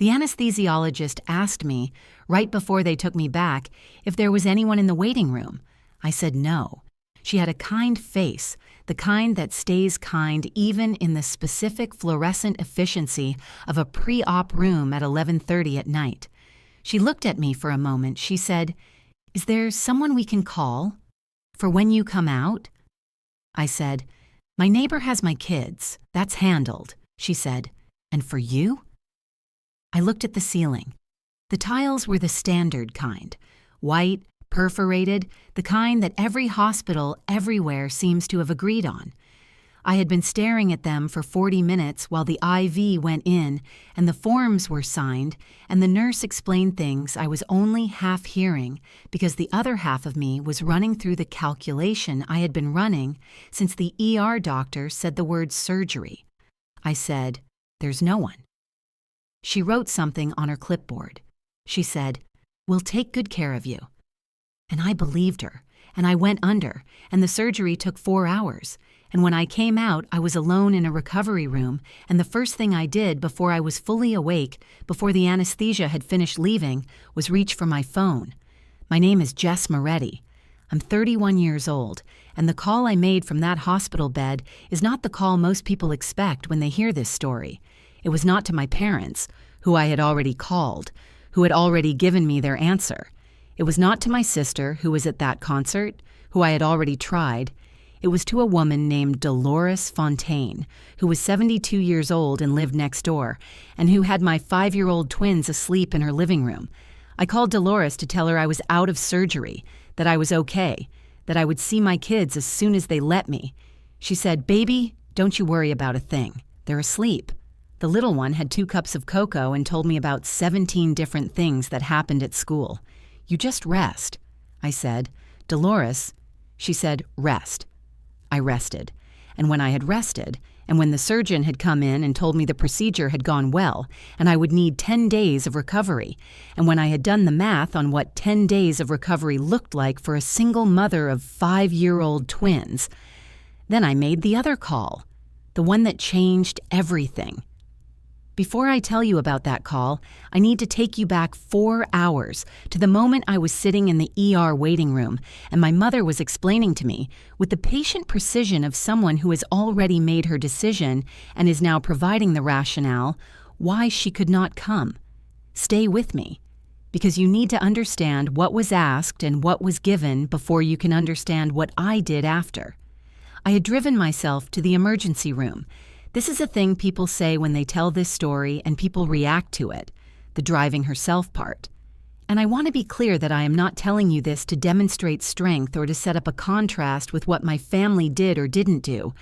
The anesthesiologist asked me, right before they took me back, if there was anyone in the waiting room. I said no. She had a kind face, the kind that stays kind even in the specific fluorescent efficiency of a pre-op room at 11:30 at night. She looked at me for a moment. She said, "Is there someone we can call for when you come out?" I said, "My neighbor has my kids. That's handled." She said, "And for you?" I looked at the ceiling. The tiles were the standard kind, white, perforated, the kind that every hospital everywhere seems to have agreed on. I had been staring at them for 40 minutes while the IV went in and the forms were signed and the nurse explained things I was only half hearing because the other half of me was running through the calculation I had been running since the ER doctor said the word surgery. I said, "There's no one." She wrote something on her clipboard. She said, "We'll take good care of you." And I believed her, and I went under, and the surgery took 4 hours. And when I came out, I was alone in a recovery room, and the first thing I did before I was fully awake, before the anesthesia had finished leaving, was reach for my phone. My name is Jess Moretti. I'm 31 years old, and the call I made from that hospital bed is not the call most people expect when they hear this story. It was not to my parents, who I had already called, who had already given me their answer. It was not to my sister, who was at that concert, who I had already tried. It was to a woman named Dolores Fontaine, who was 72 years old and lived next door, and who had my 5-year-old twins asleep in her living room. I called Dolores to tell her I was out of surgery, that I was okay, that I would see my kids as soon as they let me. She said, "Baby, don't you worry about a thing. They're asleep." The little one had 2 cups of cocoa and told me about 17 different things that happened at school. "You just rest." I said, "Dolores," she said, "Rest." I rested. And when I had rested, and when the surgeon had come in and told me the procedure had gone well, and I would need 10 days of recovery, and when I had done the math on what 10 days of recovery looked like for a single mother of 5-year-old twins, then I made the other call, the one that changed everything. Before I tell you about that call, I need to take you back 4 hours to the moment I was sitting in the ER waiting room and my mother was explaining to me, with the patient precision of someone who has already made her decision and is now providing the rationale, why she could not come. Stay with me, because you need to understand what was asked and what was given before you can understand what I did after. I had driven myself to the emergency room. This is a thing people say when they tell this story and people react to it, the driving herself part. And I want to be clear that I am not telling you this to demonstrate strength or to set up a contrast with what my family did or didn't do.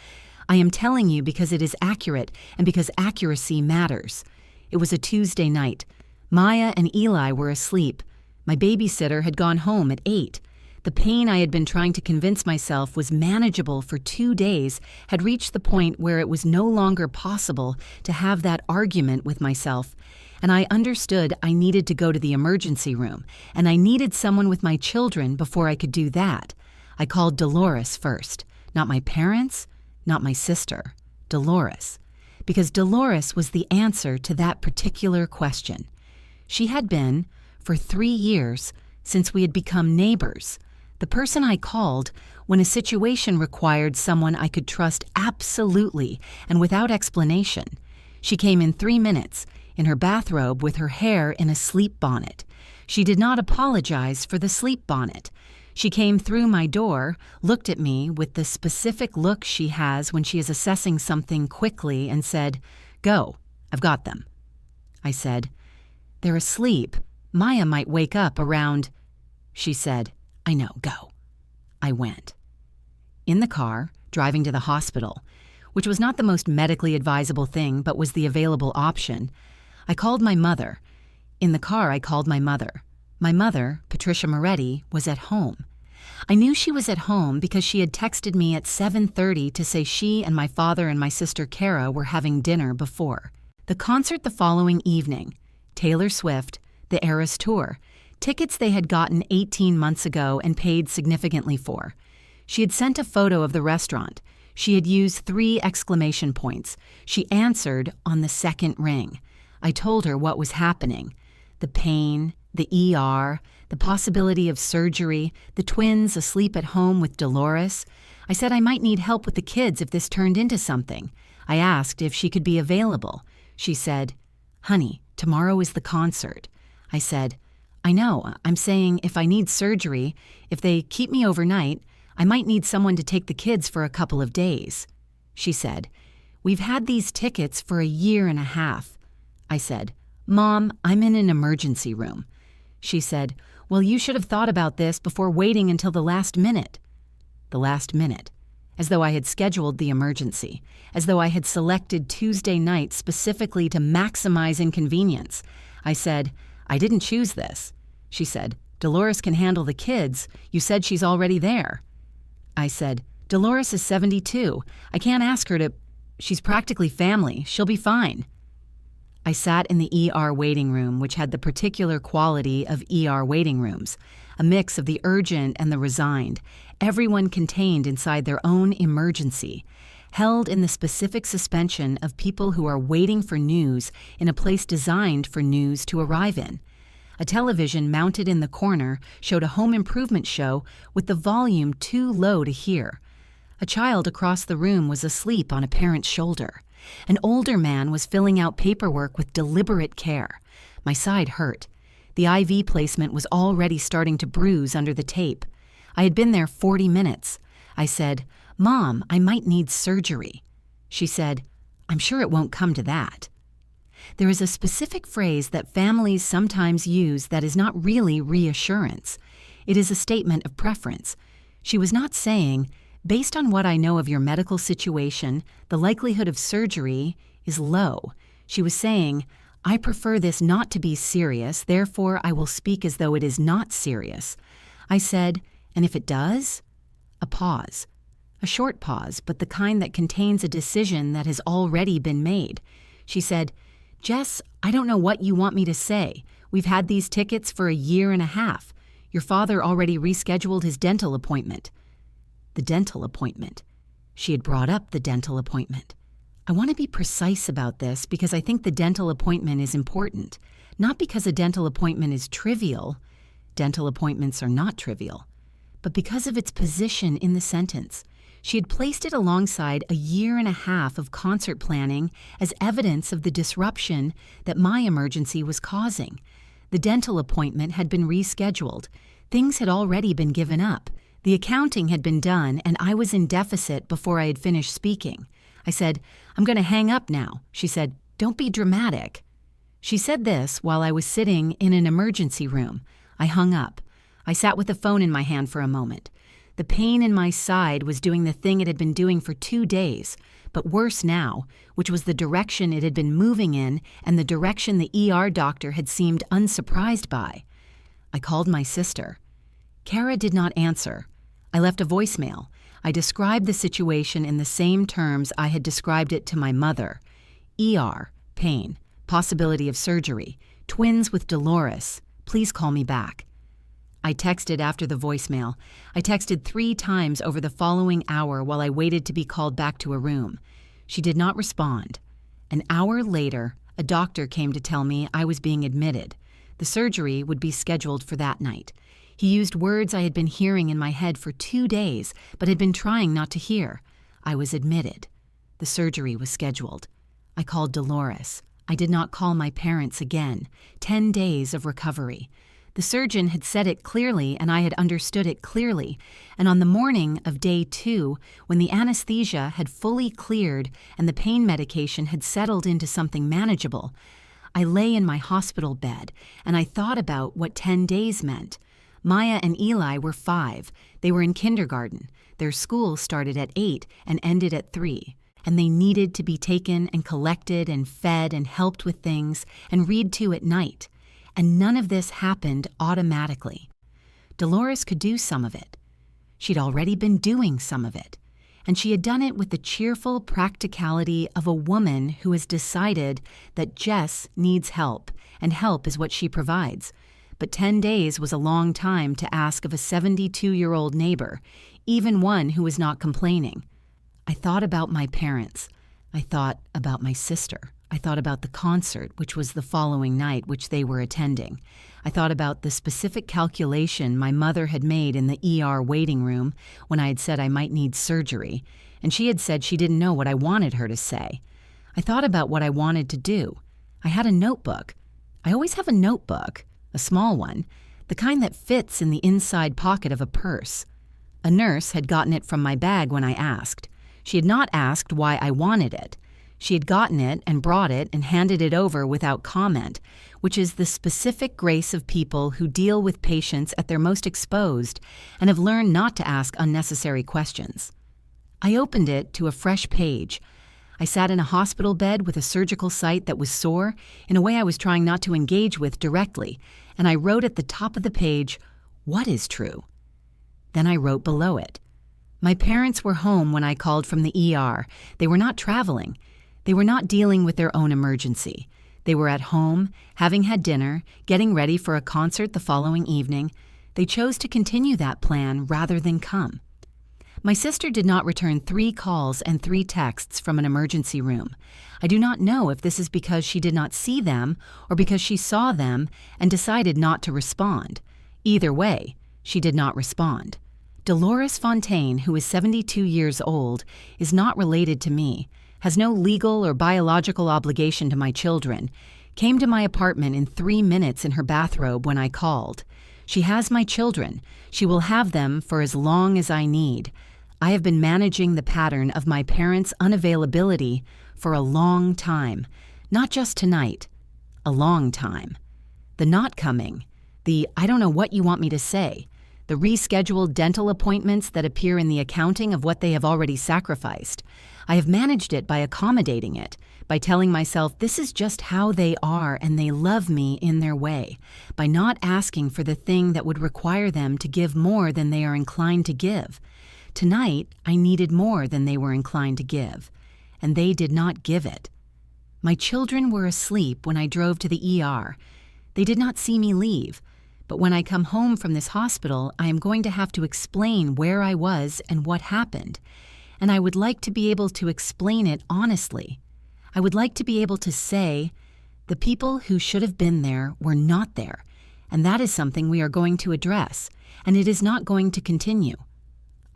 I am telling you because it is accurate and because accuracy matters. It was a Tuesday night. Maya and Eli were asleep. My babysitter had gone home at 8. The pain I had been trying to convince myself was manageable for 2 days had reached the point where it was no longer possible to have that argument with myself, and I understood I needed to go to the emergency room, and I needed someone with my children before I could do that. I called Dolores first, not my parents, not my sister, Dolores, because Dolores was the answer to that particular question. She had been, for 3 years, since we had become neighbors, the person I called when a situation required someone I could trust absolutely and without explanation. She came in 3 minutes, in her bathrobe with her hair in a sleep bonnet. She did not apologize for the sleep bonnet. She came through my door, looked at me with the specific look she has when she is assessing something quickly and said, "Go, I've got them." I said, "They're asleep. Maya might wake up around." She said, "I know, go." I went. In the car, driving to the hospital, which was not the most medically advisable thing but was the available option, I called my mother. In the car, I called my mother. My mother, Patricia Moretti, was at home. I knew she was at home because she had texted me at 7:30 to say she and my father and my sister Kara were having dinner before. The concert the following evening, Taylor Swift, the Eras Tour, tickets they had gotten 18 months ago and paid significantly for. She had sent a photo of the restaurant. She had used 3 exclamation points. She answered on the second ring. I told her what was happening: the pain, the ER, the possibility of surgery, the twins asleep at home with Dolores. I said I might need help with the kids if this turned into something. I asked if she could be available. She said, "Honey, tomorrow is the concert." I said, "I know. I'm saying if I need surgery, if they keep me overnight, I might need someone to take the kids for a couple of days." She said, "We've had these tickets for a year and a half." I said, "Mom, I'm in an emergency room." She said, "Well, you should have thought about this before waiting until the last minute." The last minute. As though I had scheduled the emergency. As though I had selected Tuesday night specifically to maximize inconvenience. I said, "I didn't choose this." She said, "Dolores can handle the kids. You said she's already there." I said, "Dolores is 72. I can't ask her to. She's practically family. She'll be fine." I sat in the ER waiting room, which had the particular quality of ER waiting rooms, a mix of the urgent and the resigned, everyone contained inside their own emergency, held in the specific suspension of people who are waiting for news in a place designed for news to arrive in. A television mounted in the corner showed a home improvement show with the volume too low to hear. A child across the room was asleep on a parent's shoulder. An older man was filling out paperwork with deliberate care. My side hurt. The IV placement was already starting to bruise under the tape. I had been there 40 minutes. I said, "Mom, I might need surgery." She said, "I'm sure it won't come to that." There is a specific phrase that families sometimes use that is not really reassurance. It is a statement of preference. She was not saying, "Based on what I know of your medical situation, the likelihood of surgery is low." She was saying, "I prefer this not to be serious, therefore I will speak as though it is not serious." I said, "And if it does?" A pause. A short pause, but the kind that contains a decision that has already been made. She said, "Jess, I don't know what you want me to say. We've had these tickets for a year and a half. Your father already rescheduled his dental appointment." The dental appointment. She had brought up the dental appointment. I want to be precise about this because I think the dental appointment is important, not because a dental appointment is trivial. Dental appointments are not trivial, but because of its position in the sentence. She had placed it alongside a year and a half of concert planning as evidence of the disruption that my emergency was causing. The dental appointment had been rescheduled. Things had already been given up. The accounting had been done, and I was in deficit before I had finished speaking. I said, "I'm going to hang up now." She said, "Don't be dramatic." She said this while I was sitting in an emergency room. I hung up. I sat with the phone in my hand for a moment. The pain in my side was doing the thing it had been doing for 2 days, but worse now, which was the direction it had been moving in and the direction the ER doctor had seemed unsurprised by. I called my sister. Kara did not answer. I left a voicemail. I described the situation in the same terms I had described it to my mother. ER, pain, possibility of surgery, twins with Dolores, please call me back. I texted after the voicemail. I texted 3 times over the following hour while I waited to be called back to a room. She did not respond. An hour later, a doctor came to tell me I was being admitted. The surgery would be scheduled for that night. He used words I had been hearing in my head for 2 days, but had been trying not to hear. I was admitted. The surgery was scheduled. I called Dolores. I did not call my parents again. 10 days of recovery. The surgeon had said it clearly, and I had understood it clearly. And on the morning of day 2, when the anesthesia had fully cleared and the pain medication had settled into something manageable, I lay in my hospital bed, and I thought about what 10 days meant. Maya and Eli were 5. They were in kindergarten. Their school started at 8 and ended at 3. And they needed to be taken and collected and fed and helped with things and read to at night. And none of this happened automatically. Dolores could do some of it. She'd already been doing some of it. And she had done it with the cheerful practicality of a woman who has decided that Jess needs help, and help is what she provides. But 10 days was a long time to ask of a 72-year-old neighbor, even one who was not complaining. I thought about my parents. I thought about my sister. I thought about the concert, which was the following night, which they were attending. I thought about the specific calculation my mother had made in the ER waiting room when I had said I might need surgery, and she had said she didn't know what I wanted her to say. I thought about what I wanted to do. I had a notebook. I always have a notebook, a small one, the kind that fits in the inside pocket of a purse. A nurse had gotten it from my bag when I asked. She had not asked why I wanted it. She had gotten it and brought it and handed it over without comment, which is the specific grace of people who deal with patients at their most exposed and have learned not to ask unnecessary questions. I opened it to a fresh page. I sat in a hospital bed with a surgical site that was sore in a way I was trying not to engage with directly, and I wrote at the top of the page, "What is true?" Then I wrote below it, "My parents were home when I called from the ER. They were not traveling. They were not dealing with their own emergency. They were at home, having had dinner, getting ready for a concert the following evening. They chose to continue that plan rather than come." My sister did not return 3 calls and 3 texts from an emergency room. I do not know if this is because she did not see them or because she saw them and decided not to respond. Either way, she did not respond. Dolores Fontaine, who is 72 years old, is not related to me, has no legal or biological obligation to my children, came to my apartment in 3 minutes in her bathrobe when I called. She has my children. She will have them for as long as I need. I have been managing the pattern of my parents' unavailability for a long time, not just tonight, a long time. The not coming, the "I don't know what you want me to say," the rescheduled dental appointments that appear in the accounting of what they have already sacrificed. I have managed it by accommodating it, by telling myself this is just how they are and they love me in their way, by not asking for the thing that would require them to give more than they are inclined to give. Tonight, I needed more than they were inclined to give, and they did not give it. My children were asleep when I drove to the ER. They did not see me leave, but when I come home from this hospital, I am going to have to explain where I was and what happened, and I would like to be able to explain it honestly. I would like to be able to say, the people who should have been there were not there, and that is something we are going to address, and it is not going to continue.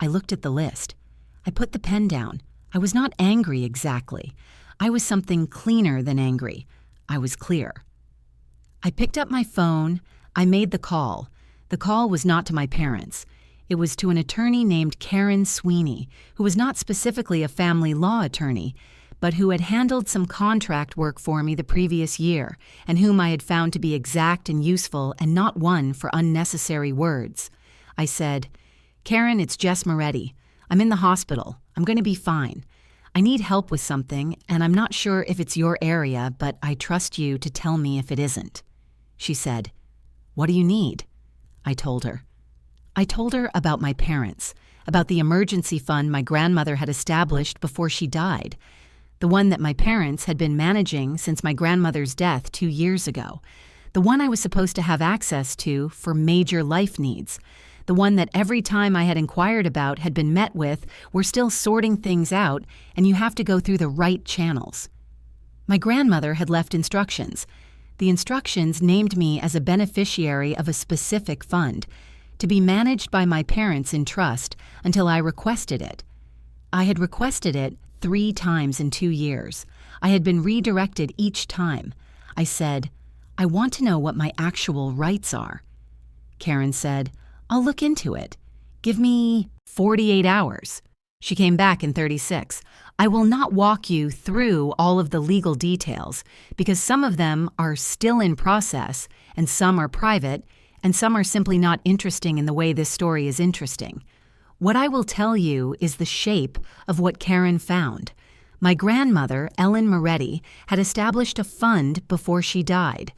I looked at the list. I put the pen down. I was not angry exactly. I was something cleaner than angry. I was clear. I picked up my phone. I made the call. The call was not to my parents. It was to an attorney named Karen Sweeney, who was not specifically a family law attorney, but who had handled some contract work for me the previous year, and whom I had found to be exact and useful and not one for unnecessary words. I said, "Karen, it's Jess Moretti. I'm in the hospital. I'm going to be fine. I need help with something, and I'm not sure if it's your area, but I trust you to tell me if it isn't." She said, "What do you need?" I told her. I told her about my parents, about the emergency fund my grandmother had established before she died, the one that my parents had been managing since my grandmother's death 2 years ago, the one I was supposed to have access to for major life needs, the one that every time I had inquired about had been met with, "We're still sorting things out, and you have to go through the right channels." My grandmother had left instructions. The instructions named me as a beneficiary of a specific fund, to be managed by my parents in trust until I requested it. I had requested it 3 times in 2 years. I had been redirected each time. I said, "I want to know what my actual rights are." Karen said, "I'll look into it. Give me 48 hours. She came back in 36. "I will not walk you through all of the legal details because some of them are still in process and some are private and some are simply not interesting in the way this story is interesting. What I will tell you is the shape of what Karen found. My grandmother, Ellen Moretti, had established a fund before she died.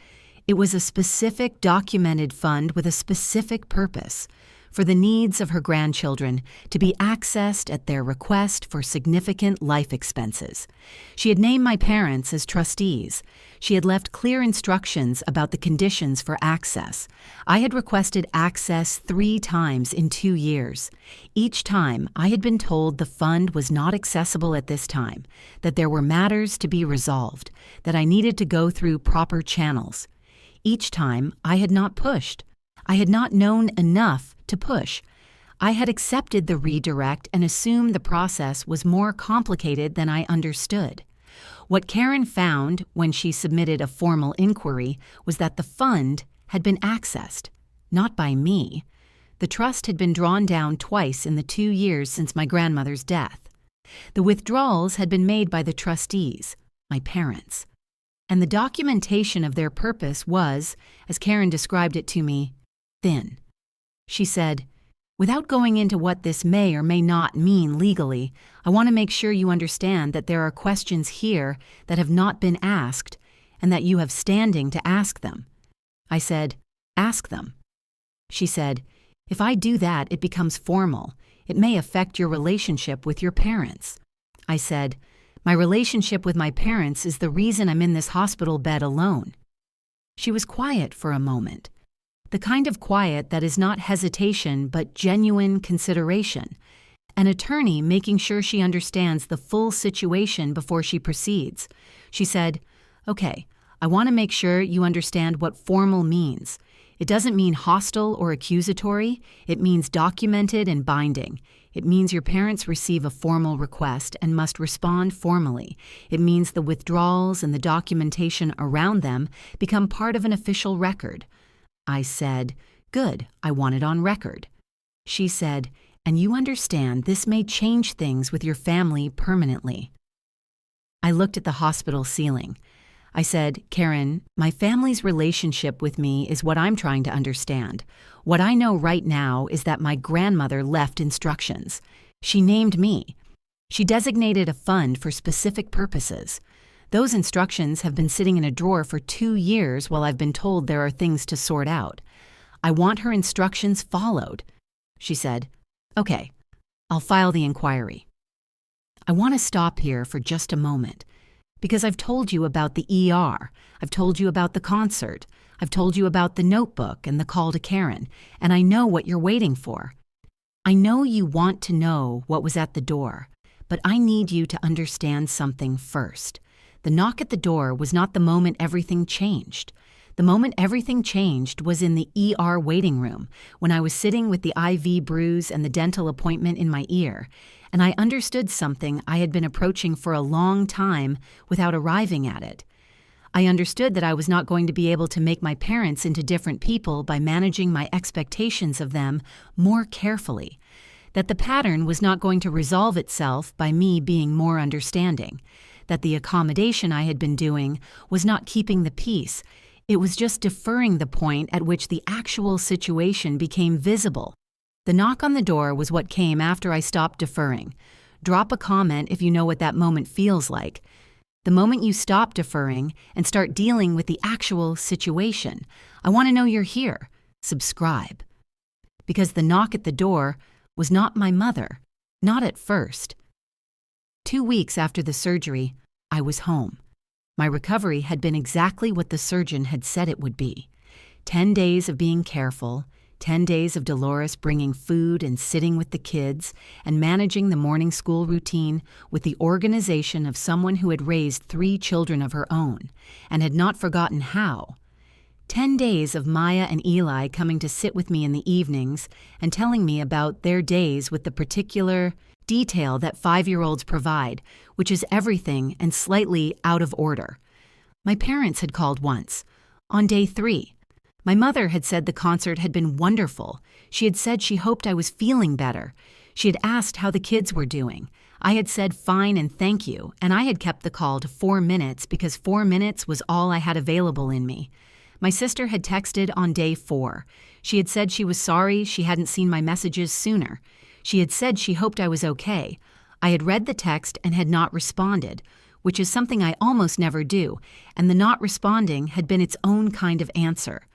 It was a specific documented fund with a specific purpose. for the needs of her grandchildren to be accessed at their request for significant life expenses. She had named my parents as trustees. She had left clear instructions about the conditions for access. I had requested access 3 times in 2 years. Each time, I had been told the fund was not accessible at this time, that there were matters to be resolved, that I needed to go through proper channels. Each time, I had not pushed. I had not known enough to push. I had accepted the redirect and assumed the process was more complicated than I understood. What Karen found when she submitted a formal inquiry was that the fund had been accessed, not by me. The trust had been drawn down twice in the 2 years since my grandmother's death. The withdrawals had been made by the trustees, my parents. And the documentation of their purpose was, as Karen described it to me, thin. She said, "Without going into what this may or may not mean legally, I want to make sure you understand that there are questions here that have not been asked and that you have standing to ask them." I said, "Ask them." She said, "If I do that, it becomes formal. It may affect your relationship with your parents." I said, "My relationship with my parents is the reason I'm in this hospital bed alone." She was quiet for a moment. The kind of quiet that is not hesitation but genuine consideration. An attorney making sure she understands the full situation before she proceeds. She said, "Okay, I want to make sure you understand what formal means. It doesn't mean hostile or accusatory. It means documented and binding. It means your parents receive a formal request and must respond formally. It means the withdrawals and the documentation around them become part of an official record." I said, "Good, I want it on record." She said, "And you understand this may change things with your family permanently." I looked at the hospital ceiling. I said, "Karen, my family's relationship with me is what I'm trying to understand. What I know right now is that my grandmother left instructions. She named me. She designated a fund for specific purposes. Those instructions have been sitting in a drawer for 2 years while I've been told there are things to sort out. I want her instructions followed." She said, "Okay, I'll file the inquiry." I want to stop here for just a moment, because I've told you about the ER, I've told you about the concert, I've told you about the notebook and the call to Karen, and I know what you're waiting for. I know you want to know what was at the door, but I need you to understand something first. The knock at the door was not the moment everything changed. The moment everything changed was in the ER waiting room, when I was sitting with the IV bruise and the dental appointment in my ear, and I understood something I had been approaching for a long time without arriving at it. I understood that I was not going to be able to make my parents into different people by managing my expectations of them more carefully, that the pattern was not going to resolve itself by me being more understanding, that the accommodation I had been doing was not keeping the peace. It was just deferring the point at which the actual situation became visible. The knock on the door was what came after I stopped deferring. Drop a comment if you know what that moment feels like. The moment you stop deferring and start dealing with the actual situation. I want to know you're here. Subscribe. Because the knock at the door was not my mother, not at first. 2 weeks after the surgery, I was home. My recovery had been exactly what the surgeon had said it would be. 10 days of being careful, 10 days of Dolores bringing food and sitting with the kids and managing the morning school routine with the organization of someone who had raised 3 children of her own and had not forgotten how. 10 days of Maya and Eli coming to sit with me in the evenings and telling me about their days with the particular detail that 5-year-olds provide, which is everything and slightly out of order. My parents had called once, on day 3. My mother had said the concert had been wonderful. She had said she hoped I was feeling better. She had asked how the kids were doing. I had said fine and thank you, and I had kept the call to 4 minutes because 4 minutes was all I had available in me. My sister had texted on day 4. She had said she was sorry she hadn't seen my messages sooner. She had said she hoped I was okay. I had read the text and had not responded, which is something I almost never do, and the not responding had been its own kind of answer.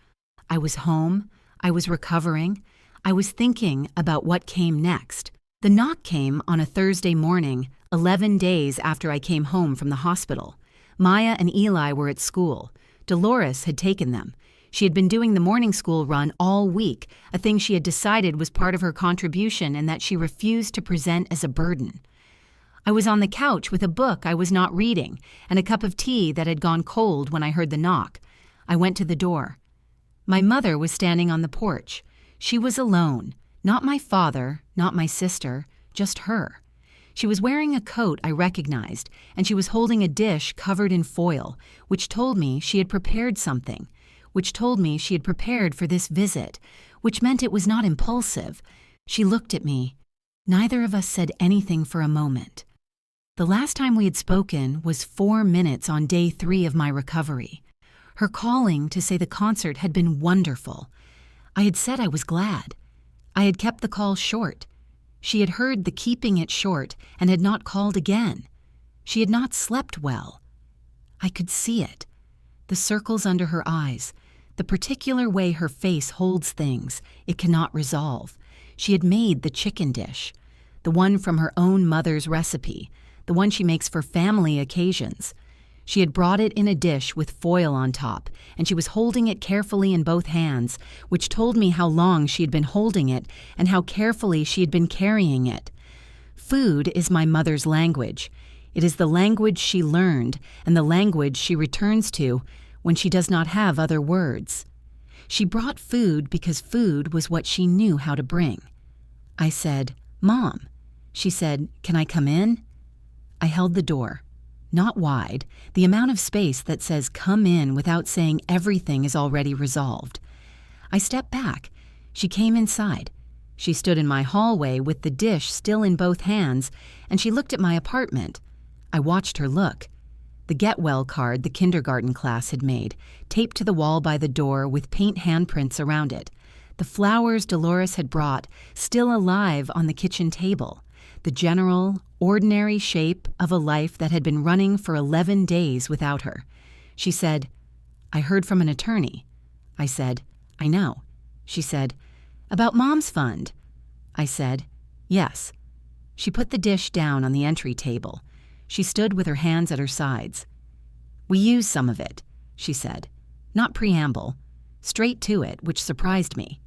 I was home. I was recovering. I was thinking about what came next. The knock came on a Thursday morning, 11 days after I came home from the hospital. Maya and Eli were at school. Dolores had taken them. She had been doing the morning school run all week, a thing she had decided was part of her contribution and that she refused to present as a burden. I was on the couch with a book I was not reading and a cup of tea that had gone cold when I heard the knock. I went to the door. My mother was standing on the porch. She was alone. Not my father, not my sister, just her. She was wearing a coat I recognized, and she was holding a dish covered in foil, which told me she had prepared something, which told me she had prepared for this visit, which meant it was not impulsive. She looked at me. Neither of us said anything for a moment. The last time we had spoken was 4 minutes on day 3 of my recovery. Her calling to say the concert had been wonderful. I had said I was glad. I had kept the call short. She had heard the keeping it short and had not called again. She had not slept well. I could see it. The circles under her eyes, the particular way her face holds things, it cannot resolve. She had made the chicken dish, the one from her own mother's recipe, the one she makes for family occasions. She had brought it in a dish with foil on top, and she was holding it carefully in both hands, which told me how long she had been holding it and how carefully she had been carrying it. Food is my mother's language. It is the language she learned and the language she returns to when she does not have other words. She brought food because food was what she knew how to bring. I said, "Mom." She said, "Can I come in?" I held the door. Not wide, the amount of space that says come in without saying everything is already resolved. I stepped back. She came inside. She stood in my hallway with the dish still in both hands, and she looked at my apartment. I watched her look. The Get Well card the kindergarten class had made, taped to the wall by the door with paint handprints around it. The flowers Dolores had brought, still alive on the kitchen table. The general, ordinary shape of a life that had been running for 11 days without her. She said, "I heard from an attorney." I said, "I know." She said, "About Mom's fund." I said, "Yes." She put the dish down on the entry table. She stood with her hands at her sides. "We used some of it," she said. Not preamble. Straight to it, which surprised me.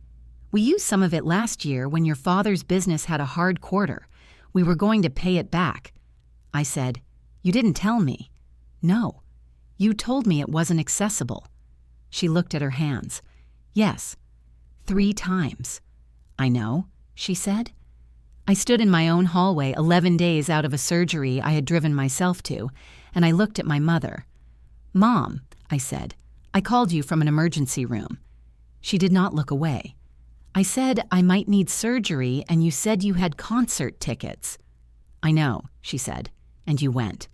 "We used some of it last year when your father's business had a hard quarter. We were going to pay it back." I said, "You didn't tell me." "No. You told me it wasn't accessible." She looked at her hands. "Yes. 3 times." "I know," she said. I stood in my own hallway 11 days out of a surgery I had driven myself to, and I looked at my mother. "Mom," I said, "I called you from an emergency room." She did not look away. "I said I might need surgery, and you said you had concert tickets." "I know," she said, "and you went."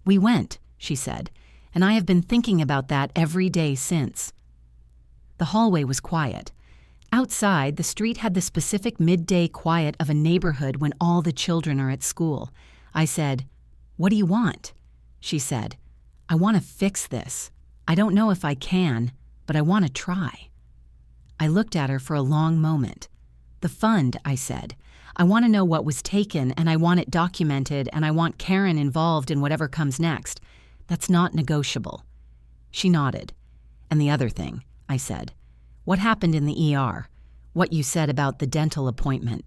"We went," she said, "and I have been thinking about that every day since." The hallway was quiet. Outside, the street had the specific midday quiet of a neighborhood when all the children are at school. I said, "What do you want?" She said, "I want to fix this. I don't know if I can, but I want to try." I looked at her for a long moment. "The fund," I said. "I want to know what was taken, and I want it documented, and I want Karen involved in whatever comes next. That's not negotiable." She nodded. "And the other thing," I said. "What happened in the ER? What you said about the dental appointment.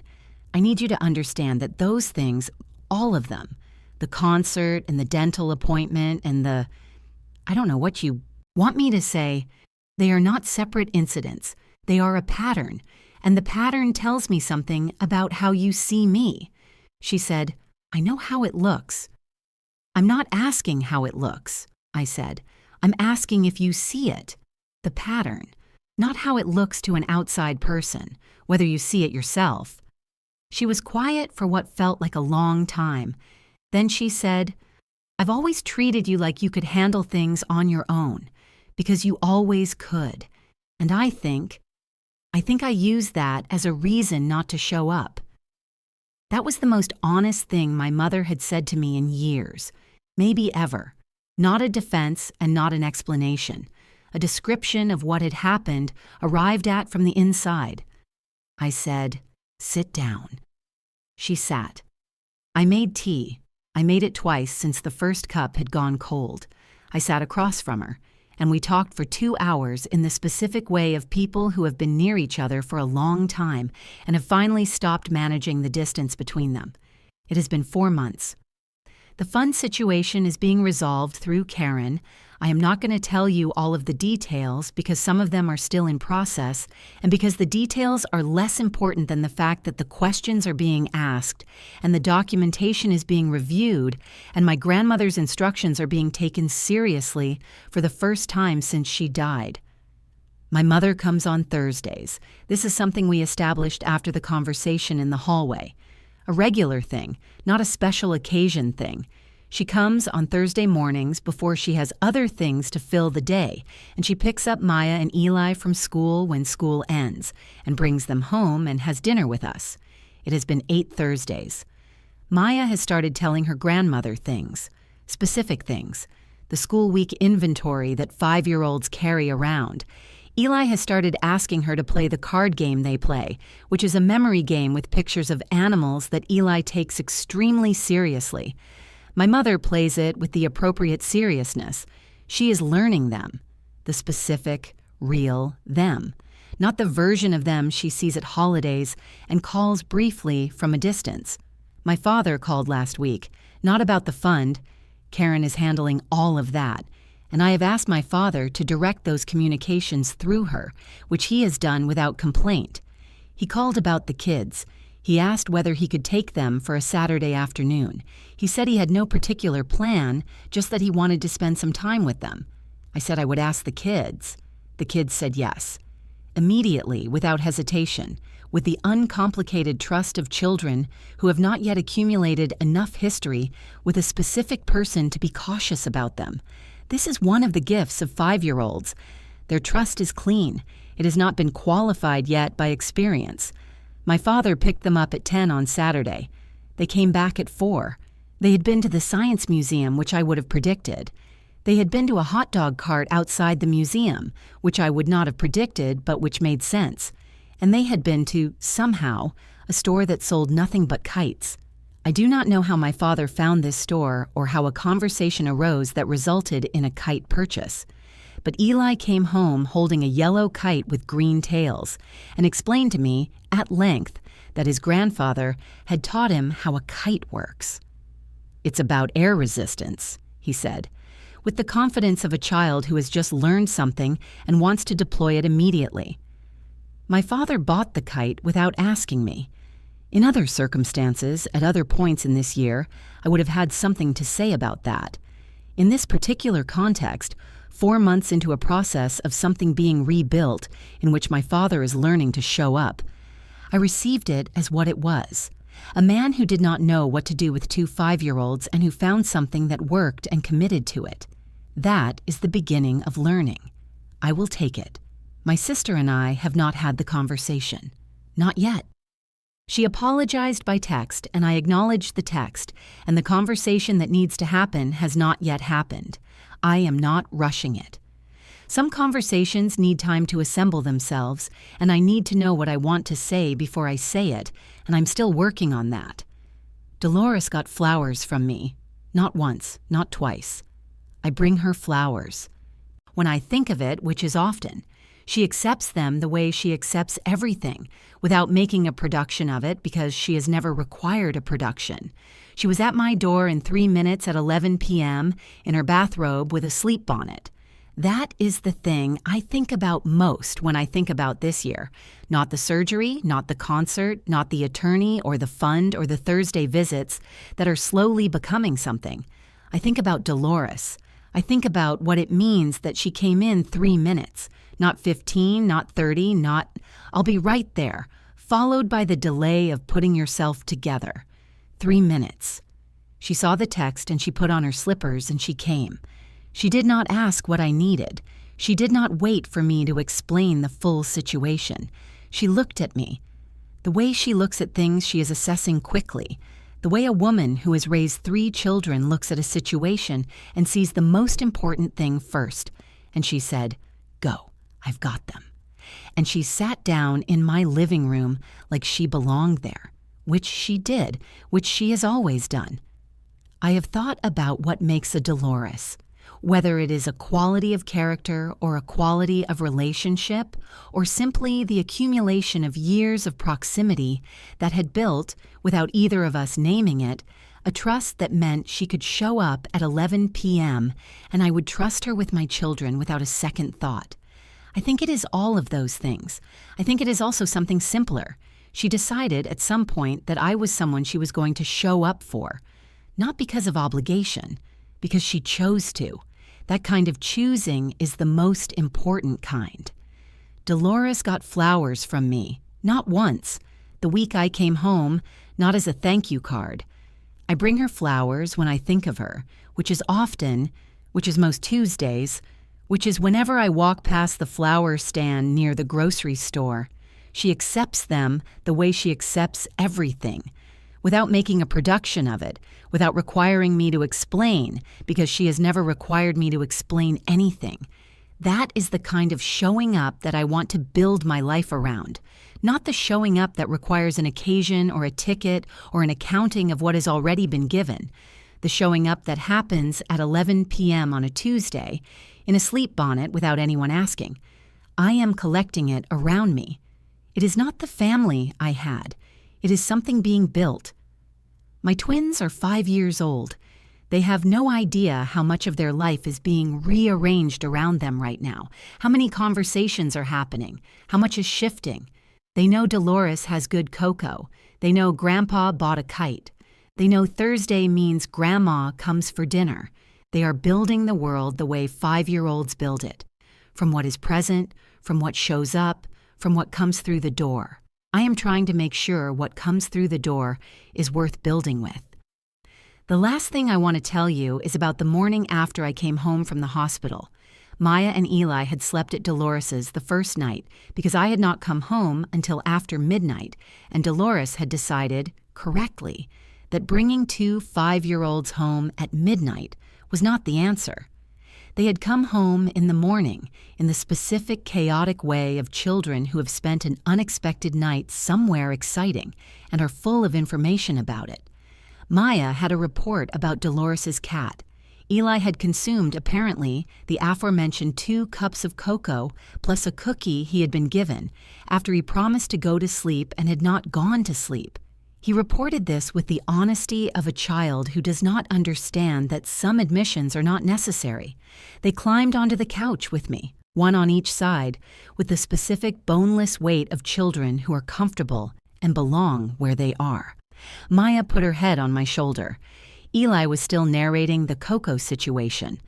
I need you to understand that those things, all of them, the concert and the dental appointment and I don't know what you want me to say, they are not separate incidents. They are a pattern, and the pattern tells me something about how you see me." She said, "I know how it looks." "I'm not asking how it looks," I said. "I'm asking if you see it, the pattern, not how it looks to an outside person, whether you see it yourself." She was quiet for what felt like a long time. Then she said, "I've always treated you like you could handle things on your own, because you always could, and I think I used that as a reason not to show up." That was the most honest thing my mother had said to me in years, maybe ever. Not a defense and not an explanation. A description of what had happened, arrived at from the inside. I said, "Sit down." She sat. I made tea. I made it twice since the first cup had gone cold. I sat across from her, and we talked for 2 hours in the specific way of people who have been near each other for a long time and have finally stopped managing the distance between them. It has been 4 months. The fund situation is being resolved through Karen. I am not going to tell you all of the details because some of them are still in process and because the details are less important than the fact that the questions are being asked and the documentation is being reviewed and my grandmother's instructions are being taken seriously for the first time since she died. My mother comes on Thursdays. This is something we established after the conversation in the hallway. A regular thing, not a special occasion thing. She comes on Thursday mornings before she has other things to fill the day, and she picks up Maya and Eli from school when school ends, and brings them home and has dinner with us. It has been 8 Thursdays. Maya has started telling her grandmother things, specific things, the school week inventory that 5-year-olds carry around. Eli has started asking her to play the card game they play, which is a memory game with pictures of animals that Eli takes extremely seriously. My mother plays it with the appropriate seriousness. She is learning them, the specific, real them, not the version of them she sees at holidays and calls briefly from a distance. My father called last week, not about the fund. Karen is handling all of that, and I have asked my father to direct those communications through her, which he has done without complaint. He called about the kids. He asked whether he could take them for a Saturday afternoon. He said he had no particular plan, just that he wanted to spend some time with them. I said I would ask the kids. The kids said yes. Immediately, without hesitation, with the uncomplicated trust of children who have not yet accumulated enough history with a specific person to be cautious about them. This is one of the gifts of 5-year-olds. Their trust is clean. It has not been qualified yet by experience. My father picked them up at 10 on Saturday. They came back at 4. They had been to the science museum, which I would have predicted. They had been to a hot dog cart outside the museum, which I would not have predicted, but which made sense. And they had been to, somehow, a store that sold nothing but kites. I do not know how my father found this store or how a conversation arose that resulted in a kite purchase. But Eli came home holding a yellow kite with green tails and explained to me, at length, that his grandfather had taught him how a kite works. "It's about air resistance," he said, with the confidence of a child who has just learned something and wants to deploy it immediately. My father bought the kite without asking me. In other circumstances, at other points in this year, I would have had something to say about that. In this particular context, 4 months into a process of something being rebuilt in which my father is learning to show up, I received it as what it was. A man who did not know what to do with 2 5-year-olds and who found something that worked and committed to it. That is the beginning of learning. I will take it. My sister and I have not had the conversation. Not yet. She apologized by text, and I acknowledged the text, and the conversation that needs to happen has not yet happened. I am not rushing it. Some conversations need time to assemble themselves, and I need to know what I want to say before I say it, and I'm still working on that. Dolores got flowers from me. Not once, not twice. I bring her flowers. When I think of it, which is often, she accepts them the way she accepts everything, without making a production of it because she has never required a production. She was at my door in 3 minutes at 11 p.m. in her bathrobe with a sleep bonnet. That is the thing I think about most when I think about this year. Not the surgery, not the concert, not the attorney or the fund or the Thursday visits that are slowly becoming something. I think about Dolores. I think about what it means that she came in 3 minutes. Not 15, not 30, not, I'll be right there, followed by the delay of putting yourself together. 3 minutes. She saw the text and she put on her slippers and she came. She did not ask what I needed. She did not wait for me to explain the full situation. She looked at me. The way she looks at things she is assessing quickly. The way a woman who has raised 3 children looks at a situation and sees the most important thing first. And she said, "Go. I've got them." and she sat down in my living room like she belonged there, which she did, which she has always done. I have thought about what makes a Dolores, whether it is a quality of character or a quality of relationship, or simply the accumulation of years of proximity that had built, without either of us naming it, a trust that meant she could show up at 11 p.m. and I would trust her with my children without a second thought. I think it is all of those things. I think it is also something simpler. She decided at some point that I was someone she was going to show up for. Not because of obligation, because she chose to. That kind of choosing is the most important kind. Dolores got flowers from me, not once. The week I came home, not as a thank you card. I bring her flowers when I think of her, which is often, which is most Tuesdays, which is whenever I walk past the flower stand near the grocery store. She accepts them the way she accepts everything, without making a production of it, without requiring me to explain, because she has never required me to explain anything. That is the kind of showing up that I want to build my life around, not the showing up that requires an occasion or a ticket or an accounting of what has already been given, the showing up that happens at 11 p.m. on a Tuesday, in a sleep bonnet without anyone asking. I am collecting it around me. It is not the family I had. It is something being built. My twins are 5 years old. They have no idea how much of their life is being rearranged around them right now, how many conversations are happening, how much is shifting. They know Dolores has good cocoa. They know Grandpa bought a kite. They know Thursday means Grandma comes for dinner. They are building the world the way 5-year-olds build it, from what is present, from what shows up, from what comes through the door. I am trying to make sure what comes through the door is worth building with. The last thing I want to tell you is about the morning after I came home from the hospital. Maya and Eli had slept at Dolores's the first night because I had not come home until after midnight, and Dolores had decided, correctly, that bringing 2 5-year-olds home at midnight was not the answer. They had come home in the morning, in the specific chaotic way of children who have spent an unexpected night somewhere exciting and are full of information about it. Maya had a report about Dolores's cat. Eli had consumed, apparently, the aforementioned 2 cups of cocoa plus a cookie he had been given after he promised to go to sleep and had not gone to sleep. He reported this with the honesty of a child who does not understand that some admissions are not necessary. They climbed onto the couch with me, one on each side, with the specific boneless weight of children who are comfortable and belong where they are. Maya put her head on my shoulder. Eli was still narrating the cocoa situation.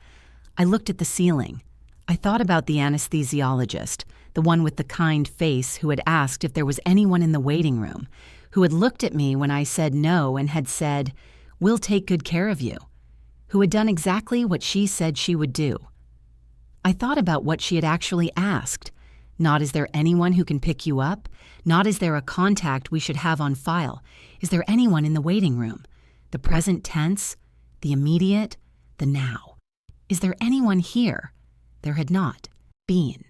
I looked at the ceiling. I thought about the anesthesiologist, the one with the kind face who had asked if there was anyone in the waiting room, who had looked at me when I said no and had said, "We'll take good care of you," who had done exactly what she said she would do. I thought about what she had actually asked. Not is there anyone who can pick you up? Not is there a contact we should have on file? Is there anyone in the waiting room? The present tense, the immediate, the now. Is there anyone here? There had not been.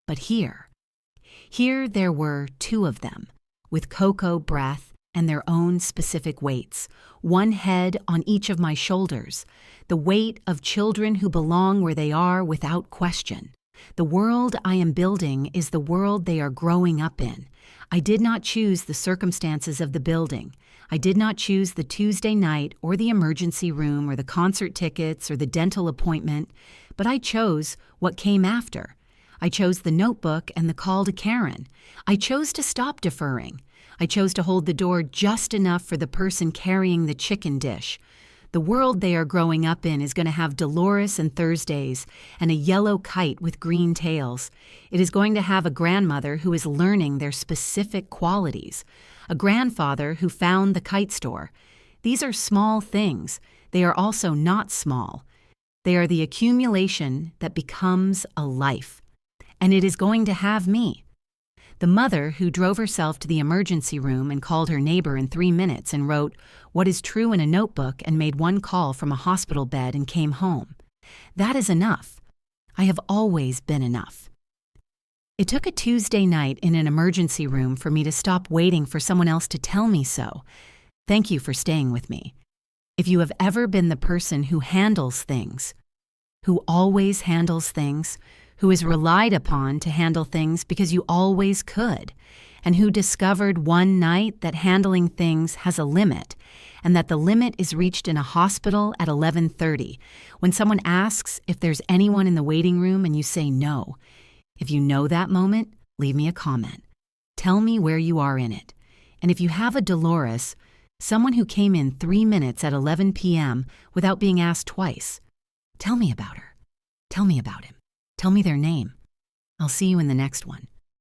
But here there were 2 of them, with cocoa breath and their own specific weights, one head on each of my shoulders, the weight of children who belong where they are without question. The world I am building is the world they are growing up in. I did not choose the circumstances of the building. I did not choose the Tuesday night or the emergency room or the concert tickets or the dental appointment, but I chose what came after. I chose the notebook and the call to Karen. I chose to stop deferring. I chose to hold the door just enough for the person carrying the chicken dish. The world they are growing up in is going to have Dolores and Thursdays and a yellow kite with green tails. It is going to have a grandmother who is learning their specific qualities, a grandfather who found the kite store. These are small things. They are also not small. They are the accumulation that becomes a life. And it is going to have me. The mother who drove herself to the emergency room and called her neighbor in 3 minutes and wrote what is true in a notebook and made 1 call from a hospital bed and came home. That is enough. I have always been enough. It took a Tuesday night in an emergency room for me to stop waiting for someone else to tell me so. Thank you for staying with me. If you have ever been the person who handles things, who always handles things, who is relied upon to handle things because you always could, and who discovered one night that handling things has a limit, and that the limit is reached in a hospital at 11:30, when someone asks if there's anyone in the waiting room and you say no. If you know that moment, leave me a comment. Tell me where you are in it. And if you have a Dolores, someone who came in 3 minutes at 11 p.m. without being asked twice, tell me about her. Tell me about him. Tell me their name. I'll see you in the next one.